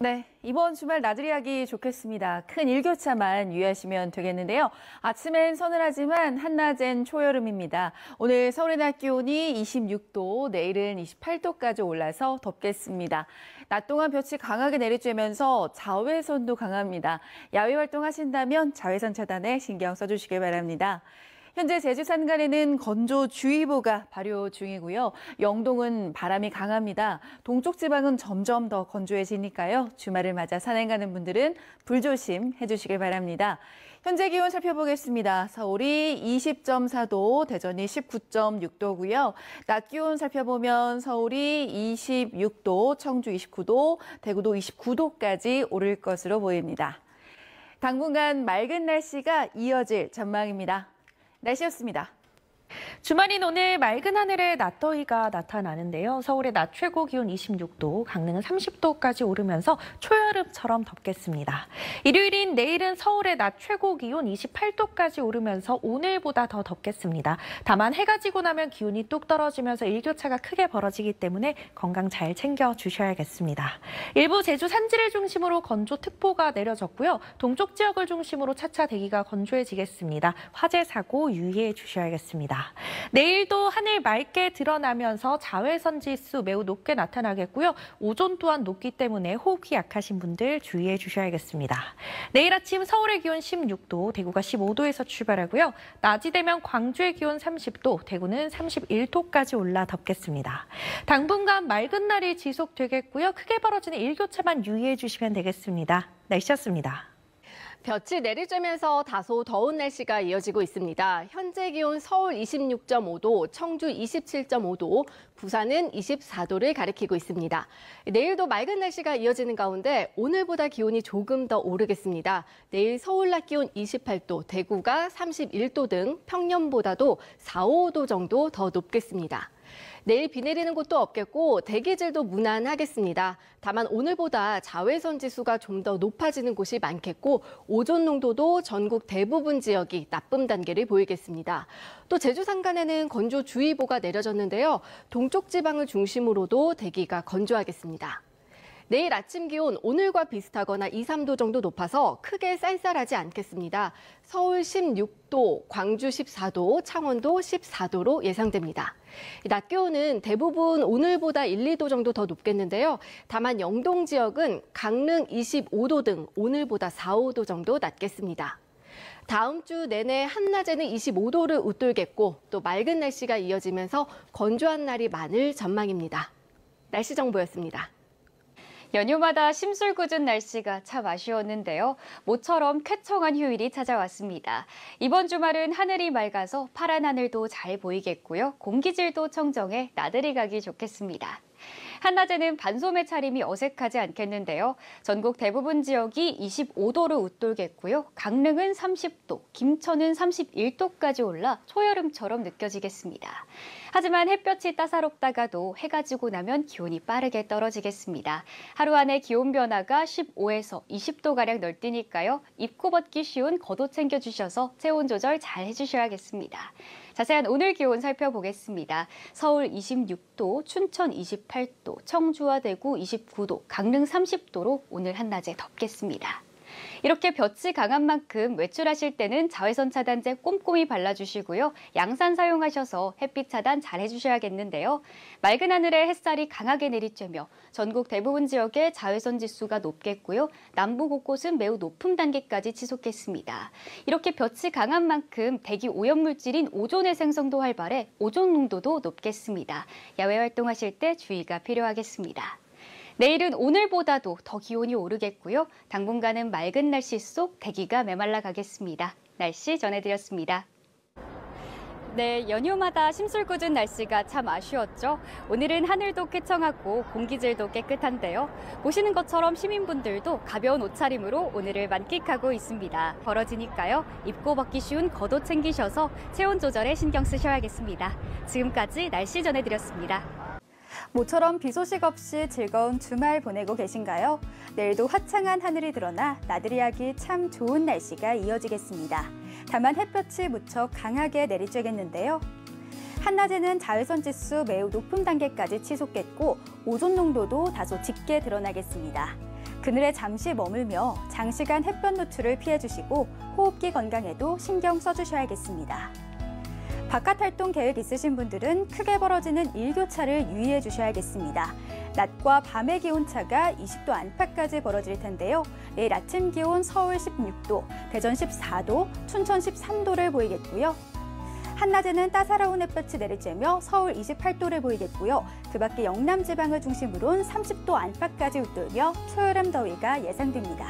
네, 이번 주말 나들이하기 좋겠습니다. 큰 일교차만 유의하시면 되겠는데요. 아침엔 서늘하지만 한낮엔 초여름입니다. 오늘 서울의 낮 기온이 26도, 내일은 28도까지 올라서 덥겠습니다. 낮 동안 볕이 강하게 내리쬐면서 자외선도 강합니다. 야외 활동하신다면 자외선 차단에 신경 써주시길 바랍니다. 현재 제주 산간에는 건조주의보가 발효 중이고요. 영동은 바람이 강합니다. 동쪽 지방은 점점 더 건조해지니까요. 주말을 맞아 산행 가는 분들은 불조심 해주시길 바랍니다. 현재 기온 살펴보겠습니다. 서울이 20.4도, 대전이 19.6도고요. 낮 기온 살펴보면 서울이 26도, 청주 29도, 대구도 29도까지 오를 것으로 보입니다. 당분간 맑은 날씨가 이어질 전망입니다. 날씨였습니다. 주말인 오늘 맑은 하늘에 낮더위가 나타나는데요. 서울의 낮 최고 기온 26도, 강릉은 30도까지 오르면서 초여름처럼 덥겠습니다. 일요일인 내일은 서울의 낮 최고 기온 28도까지 오르면서 오늘보다 더 덥겠습니다. 다만 해가 지고 나면 기온이 뚝 떨어지면서 일교차가 크게 벌어지기 때문에 건강 잘 챙겨주셔야겠습니다. 일부 제주 산지를 중심으로 건조특보가 내려졌고요. 동쪽 지역을 중심으로 차차 대기가 건조해지겠습니다. 화재 사고 유의해 주셔야겠습니다. 내일도 하늘 맑게 드러나면서 자외선 지수 매우 높게 나타나겠고요. 오존 또한 높기 때문에 호흡기 약하신 분들 주의해 주셔야겠습니다. 내일 아침 서울의 기온 16도, 대구가 15도에서 출발하고요. 낮이 되면 광주의 기온 30도, 대구는 31도까지 올라 덥겠습니다. 당분간 맑은 날이 지속되겠고요. 크게 벌어지는 일교차만 유의해 주시면 되겠습니다. 날씨였습니다. 볕이 내리쬐면서 다소 더운 날씨가 이어지고 있습니다. 현재 기온 서울 26.5도, 청주 27.5도, 부산은 24도를 가리키고 있습니다. 내일도 맑은 날씨가 이어지는 가운데 오늘보다 기온이 조금 더 오르겠습니다. 내일 서울 낮 기온 28도, 대구가 31도 등 평년보다도 4, 5도 정도 더 높겠습니다. 내일 비 내리는 곳도 없겠고 대기질도 무난하겠습니다. 다만 오늘보다 자외선 지수가 좀 더 높아지는 곳이 많겠고 오존 농도도 전국 대부분 지역이 나쁨 단계를 보이겠습니다. 또 제주 산간에는 건조주의보가 내려졌는데요. 동쪽 지방을 중심으로도 대기가 건조하겠습니다. 내일 아침 기온 오늘과 비슷하거나 2, 3도 정도 높아서 크게 쌀쌀하지 않겠습니다. 서울 16도, 광주 14도, 창원도 14도로 예상됩니다. 낮 기온은 대부분 오늘보다 1, 2도 정도 더 높겠는데요. 다만 영동 지역은 강릉 25도 등 오늘보다 4, 5도 정도 낮겠습니다. 다음 주 내내 한낮에는 25도를 웃돌겠고 또 맑은 날씨가 이어지면서 건조한 날이 많을 전망입니다. 날씨 정보였습니다. 연휴마다 심술궂은 날씨가 참 아쉬웠는데요. 모처럼 쾌청한 휴일이 찾아왔습니다. 이번 주말은 하늘이 맑아서 파란 하늘도 잘 보이겠고요. 공기질도 청정해 나들이 가기 좋겠습니다. 한낮에는 반소매 차림이 어색하지 않겠는데요. 전국 대부분 지역이 25도를 웃돌겠고요. 강릉은 30도, 김천은 31도까지 올라 초여름처럼 느껴지겠습니다. 하지만 햇볕이 따사롭다가도 해가 지고 나면 기온이 빠르게 떨어지겠습니다. 하루 안에 기온 변화가 15에서 20도가량 널뛰니까요. 입고 벗기 쉬운 겉옷 챙겨주셔서 체온 조절 잘 해주셔야겠습니다. 자세한 오늘 기온 살펴보겠습니다. 서울 26도, 춘천 28도, 청주와 대구 29도, 강릉 30도로 오늘 한낮에 덥겠습니다. 이렇게 볕이 강한 만큼 외출하실 때는 자외선 차단제 꼼꼼히 발라주시고요. 양산 사용하셔서 햇빛 차단 잘 해주셔야겠는데요. 맑은 하늘에 햇살이 강하게 내리쬐며 전국 대부분 지역에 자외선 지수가 높겠고요. 남부 곳곳은 매우 높은 단계까지 치솟겠습니다. 이렇게 볕이 강한 만큼 대기 오염물질인 오존의 생성도 활발해 오존 농도도 높겠습니다. 야외 활동하실 때 주의가 필요하겠습니다. 내일은 오늘보다도 더 기온이 오르겠고요. 당분간은 맑은 날씨 속 대기가 메말라 가겠습니다. 날씨 전해드렸습니다. 네, 연휴마다 심술궂은 날씨가 참 아쉬웠죠. 오늘은 하늘도 쾌청하고 공기질도 깨끗한데요. 보시는 것처럼 시민분들도 가벼운 옷차림으로 오늘을 만끽하고 있습니다. 벌어지니까요. 입고 벗기 쉬운 겉옷 챙기셔서 체온 조절에 신경 쓰셔야겠습니다. 지금까지 날씨 전해드렸습니다. 모처럼 비 소식 없이 즐거운 주말 보내고 계신가요? 내일도 화창한 하늘이 드러나 나들이하기 참 좋은 날씨가 이어지겠습니다. 다만 햇볕이 무척 강하게 내리쬐겠는데요. 한낮에는 자외선 지수 매우 높은 단계까지 치솟겠고 오존 농도도 다소 짙게 드러나겠습니다. 그늘에 잠시 머물며 장시간 햇볕 노출을 피해주시고 호흡기 건강에도 신경 써주셔야겠습니다. 바깥 활동 계획 있으신 분들은 크게 벌어지는 일교차를 유의해 주셔야겠습니다. 낮과 밤의 기온차가 20도 안팎까지 벌어질 텐데요. 내일 아침 기온 서울 16도, 대전 14도, 춘천 13도를 보이겠고요. 한낮에는 따사로운 햇볕이 내리쬐며 서울 28도를 보이겠고요. 그 밖에 영남 지방을 중심으로는 30도 안팎까지 웃돌며 초여름 더위가 예상됩니다.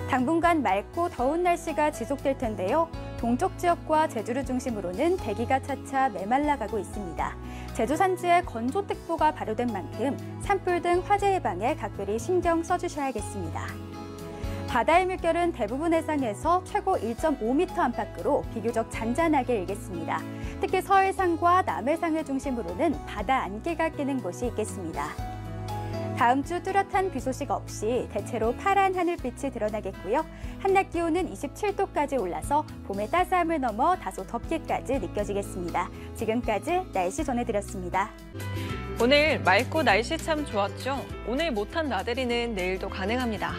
당분간 맑고 더운 날씨가 지속될 텐데요. 동쪽 지역과 제주를 중심으로는 대기가 차차 메말라가고 있습니다. 제주 산지에 건조특보가 발효된 만큼 산불 등 화재 예방에 각별히 신경 써주셔야겠습니다. 바다의 물결은 대부분 해상에서 최고 1.5m 안팎으로 비교적 잔잔하게 일겠습니다. 특히 서해상과 남해상을 중심으로는 바다 안개가 끼는 곳이 있겠습니다. 다음 주 뚜렷한 비 소식 없이 대체로 파란 하늘빛이 드러나겠고요. 한낮 기온은 27도까지 올라서 봄의 따스함을 넘어 다소 덥기까지 느껴지겠습니다. 지금까지 날씨 전해드렸습니다. 오늘 맑고 날씨 참 좋았죠? 오늘 못한 나들이는 내일도 가능합니다.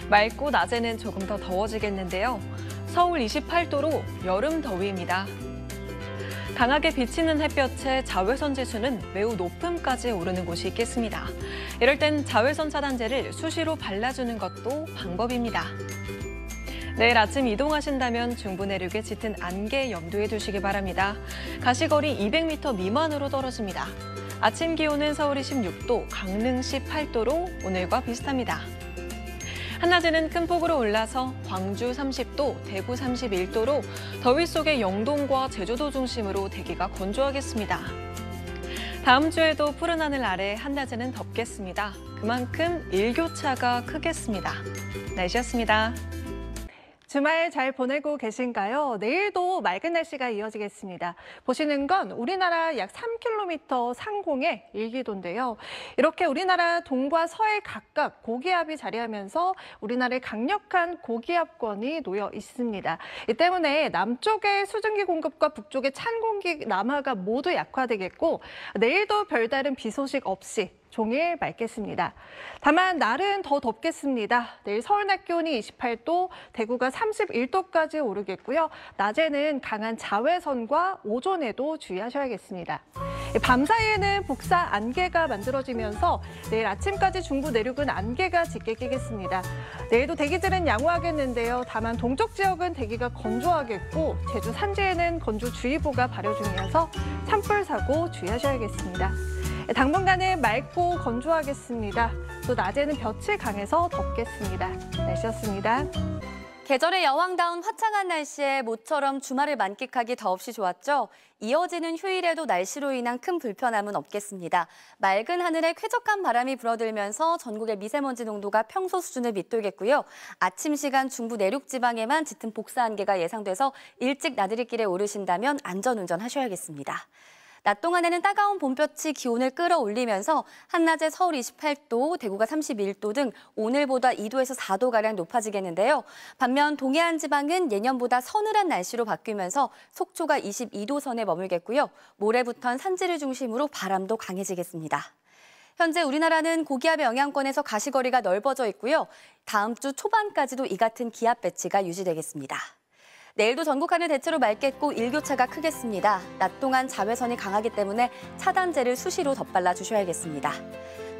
맑고 낮에는 조금 더 더워지겠는데요. 서울 28도로 여름 더위입니다. 강하게 비치는 햇볕에 자외선 지수는 매우 높음까지 오르는 곳이 있겠습니다. 이럴 땐 자외선 차단제를 수시로 발라주는 것도 방법입니다. 내일 아침 이동하신다면 중부 내륙에 짙은 안개 염두에 두시기 바랍니다. 가시거리 200m 미만으로 떨어집니다. 아침 기온은 서울이 16도, 강릉 18도로 오늘과 비슷합니다. 한낮에는 큰 폭으로 올라서 광주 30도, 대구 31도로 더위 속에 영동과 제주도 중심으로 대기가 건조하겠습니다. 다음 주에도 푸른 하늘 아래 한낮에는 덥겠습니다. 그만큼 일교차가 크겠습니다. 날씨였습니다. 주말 잘 보내고 계신가요? 내일도 맑은 날씨가 이어지겠습니다. 보시는 건 우리나라 약 3km 상공의 일기도인데요. 이렇게 우리나라 동과 서해 각각 고기압이 자리하면서 우리나라의 강력한 고기압권이 놓여 있습니다. 이 때문에 남쪽의 수증기 공급과 북쪽의 찬 공기 남하가 모두 약화되겠고 내일도 별다른 비 소식 없이 종일 맑겠습니다. 다만 날은 더 덥겠습니다. 내일 서울 낮 기온이 28도, 대구가 31도까지 오르겠고요. 낮에는 강한 자외선과 오존에도 주의하셔야겠습니다. 밤 사이에는 복사 안개가 만들어지면서 내일 아침까지 중부 내륙은 안개가 짙게 끼겠습니다. 내일도 대기질은 양호하겠는데요. 다만 동쪽 지역은 대기가 건조하겠고 제주 산지에는 건조주의보가 발효 중이어서 산불 사고 주의하셔야겠습니다. 당분간은 맑고 건조하겠습니다. 또 낮에는 볕이 강해서 덥겠습니다. 날씨였습니다. 계절의 여왕다운 화창한 날씨에 모처럼 주말을 만끽하기 더없이 좋았죠. 이어지는 휴일에도 날씨로 인한 큰 불편함은 없겠습니다. 맑은 하늘에 쾌적한 바람이 불어들면서 전국의 미세먼지 농도가 평소 수준을 밑돌겠고요. 아침 시간 중부 내륙 지방에만 짙은 복사 안개가 예상돼서 일찍 나들이길에 오르신다면 안전운전 하셔야겠습니다. 낮 동안에는 따가운 봄볕이 기온을 끌어올리면서 한낮에 서울 28도, 대구가 31도 등 오늘보다 2도에서 4도가량 높아지겠는데요. 반면 동해안 지방은 예년보다 서늘한 날씨로 바뀌면서 속초가 22도 선에 머물겠고요. 모레부터는 산지를 중심으로 바람도 강해지겠습니다. 현재 우리나라는 고기압의 영향권에서 가시거리가 넓어져 있고요. 다음 주 초반까지도 이 같은 기압 배치가 유지되겠습니다. 내일도 전국 하늘 대체로 맑겠고 일교차가 크겠습니다. 낮 동안 자외선이 강하기 때문에 차단제를 수시로 덧발라 주셔야겠습니다.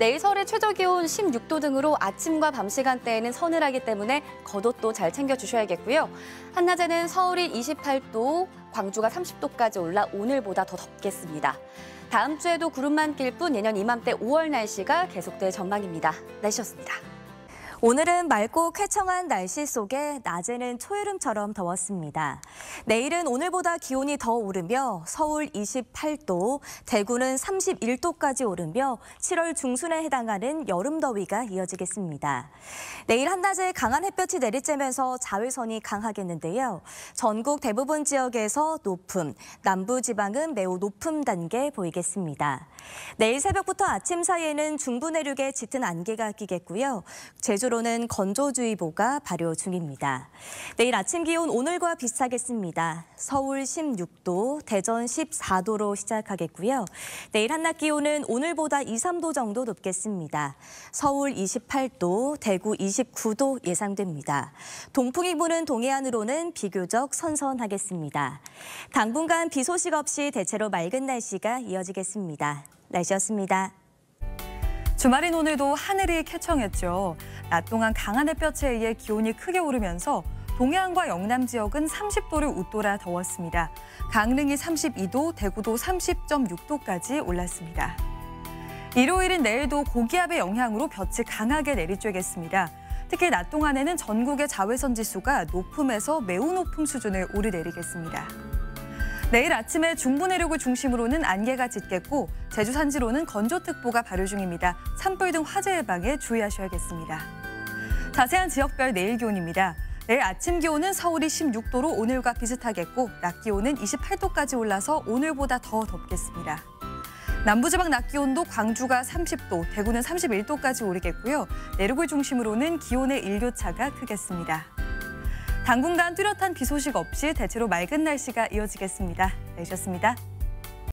내일 서울의 최저 기온 16도 등으로 아침과 밤 시간대에는 서늘하기 때문에 겉옷도 잘 챙겨주셔야겠고요. 한낮에는 서울이 28도, 광주가 30도까지 올라 오늘보다 더 덥겠습니다. 다음 주에도 구름만 낄 뿐 내년 이맘때 5월 날씨가 계속될 전망입니다. 날씨였습니다. 오늘은 맑고 쾌청한 날씨 속에 낮에는 초여름처럼 더웠습니다. 내일은 오늘보다 기온이 더 오르며 서울 28도, 대구는 31도까지 오르며 7월 중순에 해당하는 여름 더위가 이어지겠습니다. 내일 한낮에 강한 햇볕이 내리쬐면서 자외선이 강하겠는데요. 전국 대부분 지역에서 높음, 남부 지방은 매우 높음 단계 보이겠습니다. 내일 새벽부터 아침 사이에는 중부 내륙에 짙은 안개가 끼겠고요. 제주 전주로는 건조주의보가 발효 중입니다. 내일 아침 기온 오늘과 비슷하겠습니다. 서울 16도, 대전 14도로 시작하겠고요. 내일 한낮 기온은 오늘보다 2, 3도 정도 높겠습니다. 서울 28도, 대구 29도 예상됩니다. 동풍이 부는 동해안으로는 비교적 선선하겠습니다. 당분간 비 소식 없이 대체로 맑은 날씨가 이어지겠습니다. 날씨였습니다. 주말인 오늘도 하늘이 쾌청했죠. 낮 동안 강한 햇볕에 의해 기온이 크게 오르면서 동해안과 영남 지역은 30도를 웃돌아 더웠습니다. 강릉이 32도, 대구도 30.6도까지 올랐습니다. 일요일인 내일도 고기압의 영향으로 볕이 강하게 내리쬐겠습니다. 특히 낮 동안에는 전국의 자외선 지수가 높음에서 매우 높음 수준을 오르내리겠습니다. 내일 아침에 중부 내륙을 중심으로는 안개가 짙겠고 제주 산지로는 건조특보가 발효 중입니다. 산불 등 화재 예방에 주의하셔야겠습니다. 자세한 지역별 내일 기온입니다. 내일 아침 기온은 서울이 16도로 오늘과 비슷하겠고 낮 기온은 28도까지 올라서 오늘보다 더 덥겠습니다. 남부지방 낮 기온도 광주가 30도, 대구는 31도까지 오르겠고요. 내륙을 중심으로는 기온의 일교차가 크겠습니다. 당분간 뚜렷한 비 소식 없이 대체로 맑은 날씨가 이어지겠습니다. 내셨습니다.